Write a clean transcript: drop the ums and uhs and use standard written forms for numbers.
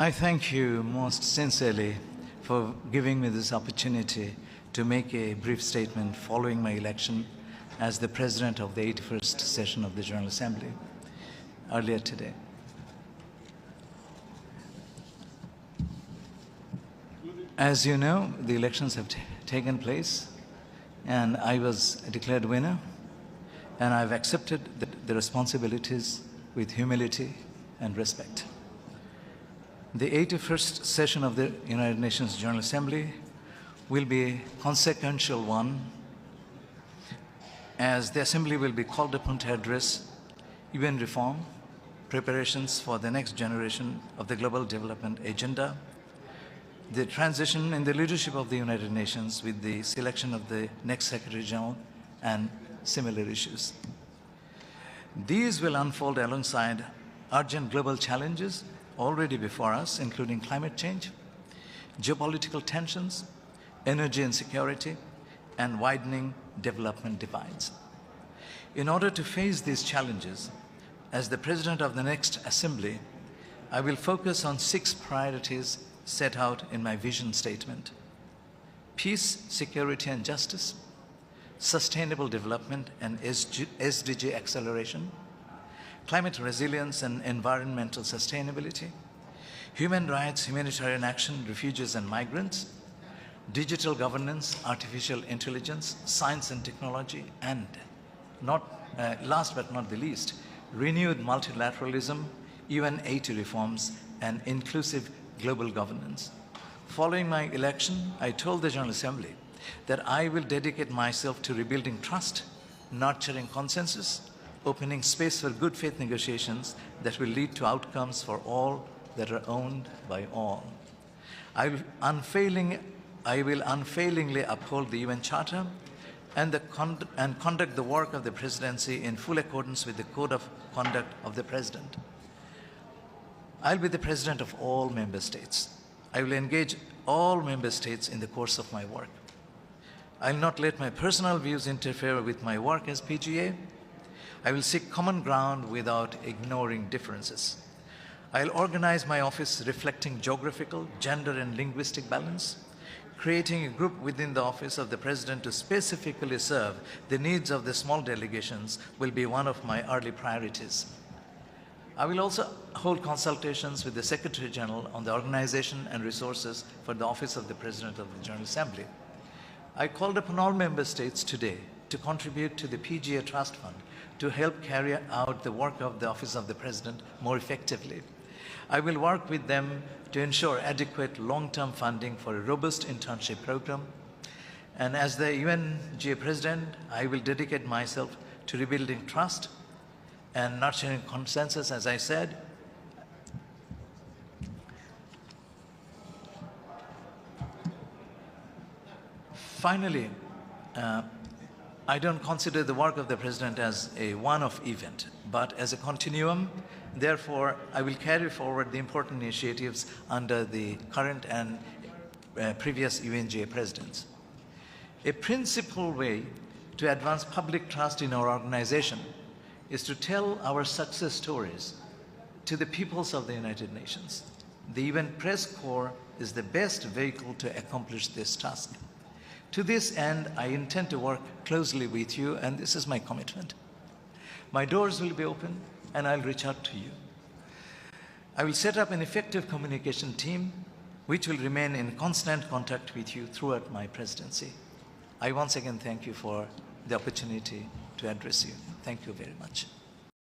I thank you most sincerely for giving me this opportunity to make a brief statement following my election as the President of the 81st session of the General Assembly earlier today. As you know, the elections have taken place and I was declared winner, and I've accepted the responsibilities with humility and respect. The 81st session of the United Nations General Assembly will be a consequential one, as the Assembly will be called upon to address UN reform, preparations for the next generation of the Global Development Agenda, the transition in the leadership of the United Nations with the selection of the next Secretary General, and similar issues. These will unfold alongside urgent global challenges already before us, including climate change, geopolitical tensions, energy insecurity, and widening development divides. In order to face these challenges, as the President of the next Assembly, I will focus on 6 priorities set out in my vision statement: peace, security, and justice, sustainable development and SDG acceleration, climate resilience and environmental sustainability, human rights, humanitarian action, refugees and migrants, digital governance, artificial intelligence, science and technology, and last but not the least, renewed multilateralism, UN 80 reforms, and inclusive global governance. Following my election, I told the General Assembly that I will dedicate myself to rebuilding trust, nurturing consensus, opening space for good faith negotiations that will lead to outcomes for all that are owned by all. I will unfailingly uphold the UN Charter and conduct the work of the Presidency in full accordance with the Code of Conduct of the President. I'll be the President of all Member States. I will engage all Member States in the course of my work. I'll not let my personal views interfere with my work as PGA. I will seek common ground without ignoring differences. I'll organize my office reflecting geographical, gender, and linguistic balance. Creating a group within the office of the President to specifically serve the needs of the small delegations will be one of my early priorities. I will also hold consultations with the Secretary General on the organization and resources for the Office of the President of the General Assembly. I called upon all Member States today to contribute to the PGA Trust Fund to help carry out the work of the Office of the President more effectively. I will work with them to ensure adequate long-term funding for a robust internship program. And as the UNGA President, I will dedicate myself to rebuilding trust and nurturing consensus, as I said. Finally, I don't consider the work of the President as a one-off event, but as a continuum. Therefore, I will carry forward the important initiatives under the current and previous UNGA presidents. A principal way to advance public trust in our organization is to tell our success stories to the peoples of the United Nations. The UN Press Corps is the best vehicle to accomplish this task. To this end, I intend to work closely with you, and this is my commitment. My doors will be open, and I'll reach out to you. I will set up an effective communication team which will remain in constant contact with you throughout my presidency. I once again thank you for the opportunity to address you. Thank you very much.